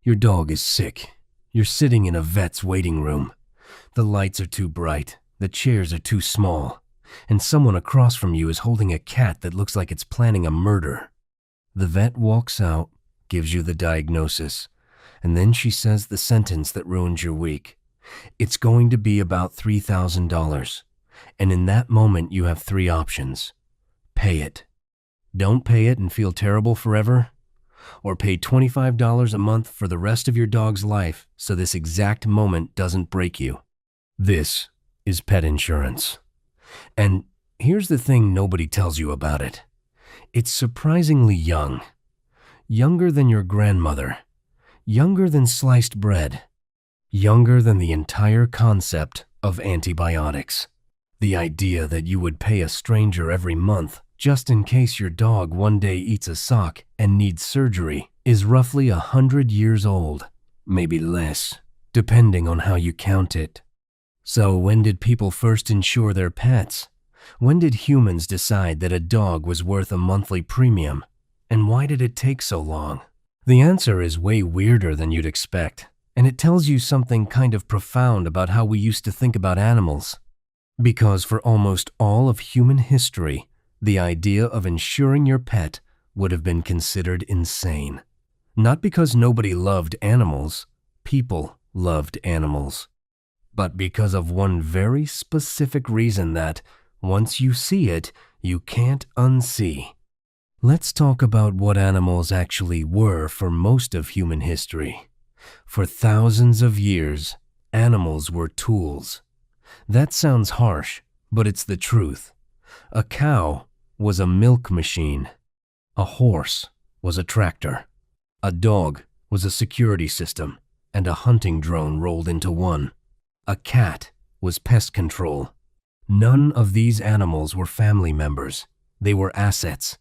Your dog is sick. You're sitting in a vet's waiting room. The lights are too bright, the chairs are too small, and someone across from you is holding a cat that looks like it's planning a murder. The vet walks out, gives you the diagnosis, and then she says the sentence that ruins your week. It's going to be about $3,000, and in that moment you have three options. Pay it. Don't pay it and feel terrible forever, or pay $25 a month for the rest of your dog's life so this exact moment doesn't break you. This is pet insurance. And here's the thing nobody tells you about it. It's surprisingly young. Younger than your grandmother. Younger than sliced bread. Younger than the entire concept of antibiotics. The idea that you would pay a stranger every month just in case your dog one day eats a sock and needs surgery is roughly 100 years old, maybe less, depending on how you count it. So when did people first insure their pets? When did humans decide that a dog was worth a monthly premium? And why did it take so long? The answer is way weirder than you'd expect, and it tells you something kind of profound about how we used to think about animals. Because for almost all of human history, the idea of insuring your pet would have been considered insane. Not because nobody loved animals, people loved animals, but because of one very specific reason that, once you see it, you can't unsee. Let's talk about what animals actually were for most of human history. For thousands of years, animals were tools. That sounds harsh, but it's the truth. A cow was a milk machine. A horse was a tractor. A dog was a security system, and a hunting drone rolled into one. A cat was pest control. None of these animals were family members. They were assets.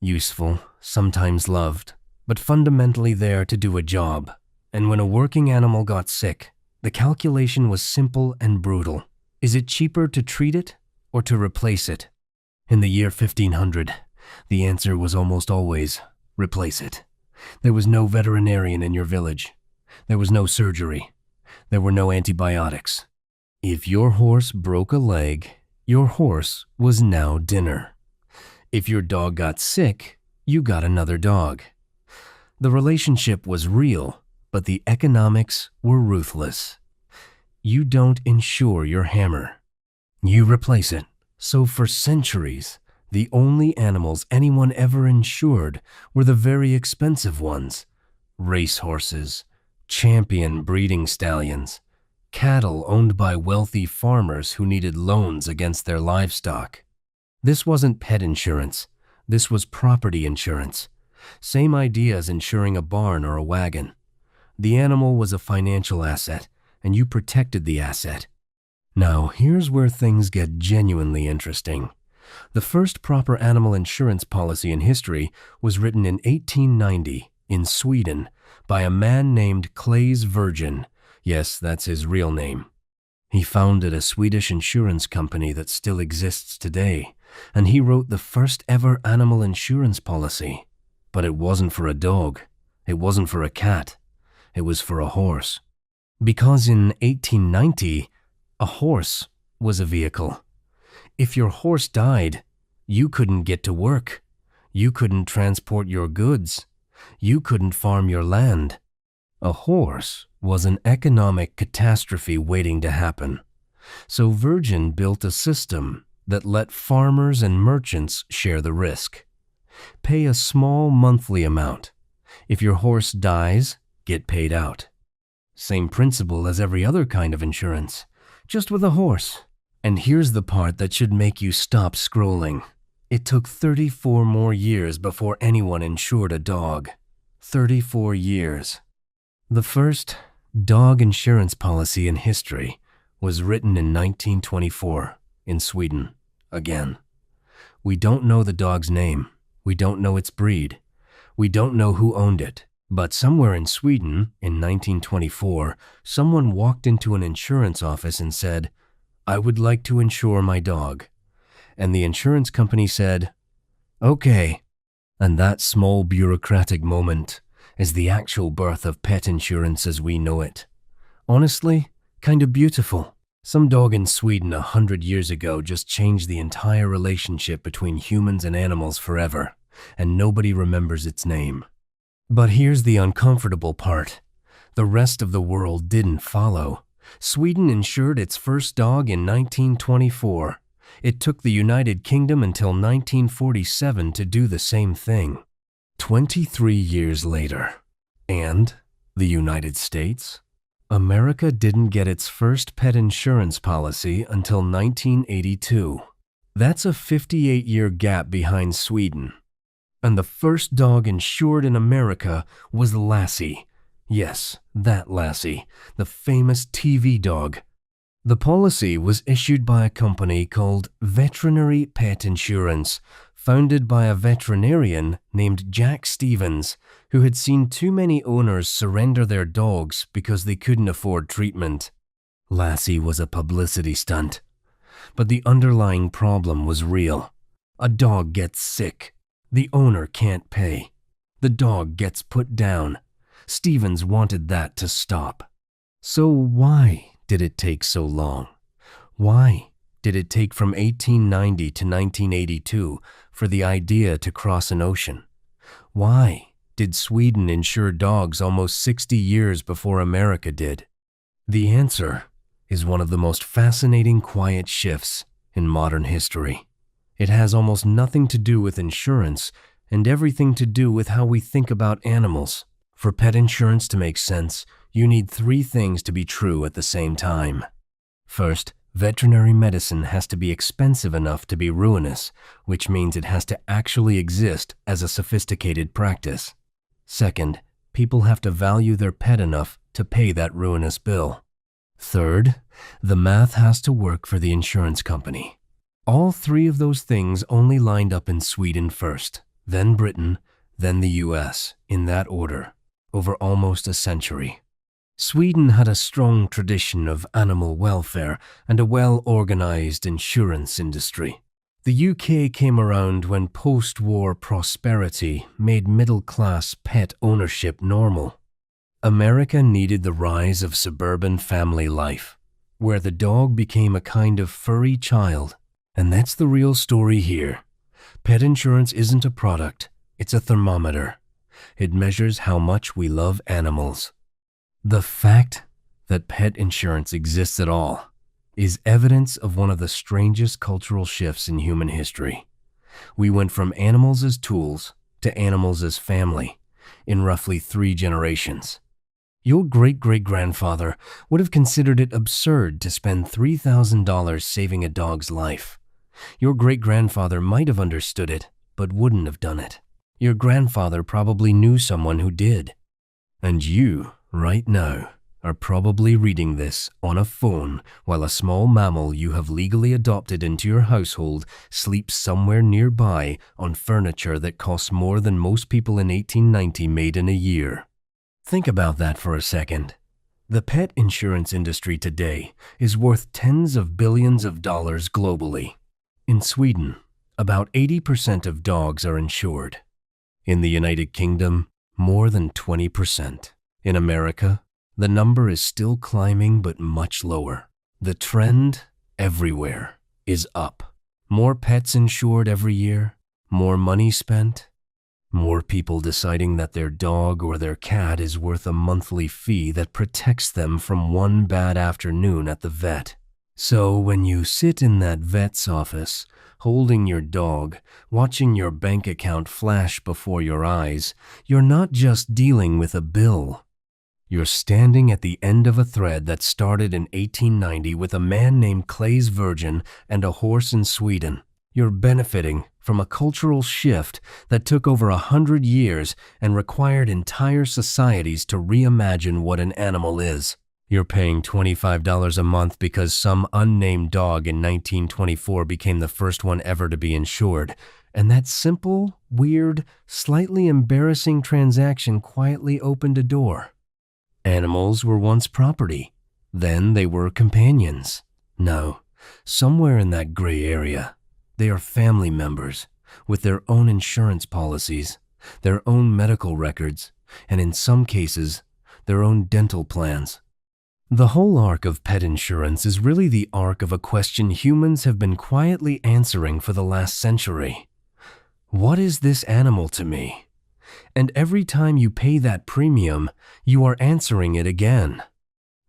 Useful, sometimes loved, but fundamentally there to do a job. And when a working animal got sick, the calculation was simple and brutal. Is it cheaper to treat it or to replace it? In the year 1500, the answer was almost always, replace it. There was no veterinarian in your village. There was no surgery. There were no antibiotics. If your horse broke a leg, your horse was now dinner. If your dog got sick, you got another dog. The relationship was real, but the economics were ruthless. You don't insure your hammer. You replace it. So for centuries, the only animals anyone ever insured were the very expensive ones. Racehorses, champion breeding stallions, cattle owned by wealthy farmers who needed loans against their livestock. This wasn't pet insurance. This was property insurance. Same idea as insuring a barn or a wagon. The animal was a financial asset, and you protected the asset. Now, here's where things get genuinely interesting. The first proper animal insurance policy in history was written in 1890 in Sweden by a man named Claes Virgin. Yes, that's his real name. He founded a Swedish insurance company that still exists today, and he wrote the first ever animal insurance policy. But it wasn't for a dog. It wasn't for a cat. It was for a horse. Because in 1890, a horse was a vehicle. If your horse died, you couldn't get to work. You couldn't transport your goods. You couldn't farm your land. A horse was an economic catastrophe waiting to happen. So Virgin built a system that let farmers and merchants share the risk. Pay a small monthly amount. If your horse dies, get paid out. Same principle as every other kind of insurance, just with a horse. And here's the part that should make you stop scrolling. It took 34 more years before anyone insured a dog. 34 years. The first dog insurance policy in history was written in 1924 in Sweden. Again, we don't know the dog's name. We don't know its breed. We don't know who owned it. But somewhere in Sweden, in 1924, someone walked into an insurance office and said, "I would like to insure my dog." And the insurance company said, "Okay." And that small bureaucratic moment as the actual birth of pet insurance as we know it. Honestly, kind of beautiful. Some dog in Sweden 100 years ago just changed the entire relationship between humans and animals forever, and nobody remembers its name. But here's the uncomfortable part. The rest of the world didn't follow. Sweden insured its first dog in 1924. It took the United Kingdom until 1947 to do the same thing. 23 years later. And the United States? America didn't get its first pet insurance policy until 1982. That's a 58-year gap behind Sweden. And the first dog insured in America was Lassie. Yes, that Lassie, the famous TV dog. The policy was issued by a company called Veterinary Pet Insurance, founded by a veterinarian named Jack Stevens, who had seen too many owners surrender their dogs because they couldn't afford treatment. Lassie was a publicity stunt. But the underlying problem was real. A dog gets sick. The owner can't pay. The dog gets put down. Stevens wanted that to stop. So why did it take so long? Why did it take from 1890 to 1982 for the idea to cross an ocean? Why did Sweden insure dogs almost 60 years before America did? The answer is one of the most fascinating quiet shifts in modern history. It has almost nothing to do with insurance and everything to do with how we think about animals. For pet insurance to make sense, you need three things to be true at the same time. First, veterinary medicine has to be expensive enough to be ruinous, which means it has to actually exist as a sophisticated practice. Second, people have to value their pet enough to pay that ruinous bill. Third, the math has to work for the insurance company. All three of those things only lined up in Sweden first, then Britain, then the US, in that order, over almost a century. Sweden had a strong tradition of animal welfare and a well-organized insurance industry. The UK came around when post-war prosperity made middle-class pet ownership normal. America needed the rise of suburban family life, where the dog became a kind of furry child. And that's the real story here. Pet insurance isn't a product, it's a thermometer. It measures how much we love animals. The fact that pet insurance exists at all is evidence of one of the strangest cultural shifts in human history. We went from animals as tools to animals as family in roughly 3 generations. Your great-great-grandfather would have considered it absurd to spend $3,000 saving a dog's life. Your great-grandfather might have understood it, but wouldn't have done it. Your grandfather probably knew someone who did. And you, right now, are probably reading this on a phone while a small mammal you have legally adopted into your household sleeps somewhere nearby on furniture that costs more than most people in 1890 made in a year. Think about that for a second. The pet insurance industry today is worth tens of billions of dollars globally. In Sweden, about 80% of dogs are insured. In the United Kingdom, more than 20%. In America, the number is still climbing but much lower. The trend everywhere is up. More pets insured every year, more money spent, more people deciding that their dog or their cat is worth a monthly fee that protects them from one bad afternoon at the vet. So when you sit in that vet's office, holding your dog, watching your bank account flash before your eyes, you're not just dealing with a bill. You're standing at the end of a thread that started in 1890 with a man named Clay's Virgin and a horse in Sweden. You're benefiting from a cultural shift that took over 100 years and required entire societies to reimagine what an animal is. You're paying $25 a month because some unnamed dog in 1924 became the first one ever to be insured. And that simple, weird, slightly embarrassing transaction quietly opened a door. Animals were once property. Then they were companions. No, somewhere in that gray area, they are family members with their own insurance policies, their own medical records, and in some cases, their own dental plans. The whole arc of pet insurance is really the arc of a question humans have been quietly answering for the last century. What is this animal to me? And every time you pay that premium, you are answering it again.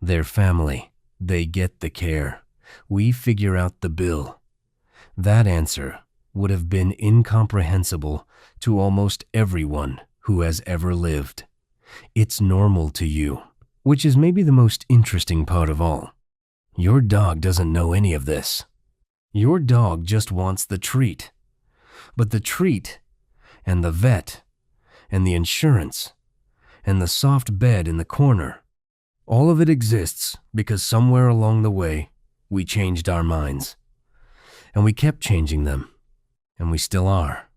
Their family, they get the care. We figure out the bill. That answer would have been incomprehensible to almost everyone who has ever lived. It's normal to you, which is maybe the most interesting part of all. Your dog doesn't know any of this. Your dog just wants the treat. But the treat, and the vet, and the insurance, and the soft bed in the corner, all of it exists because somewhere along the way, we changed our minds. And we kept changing them, and we still are.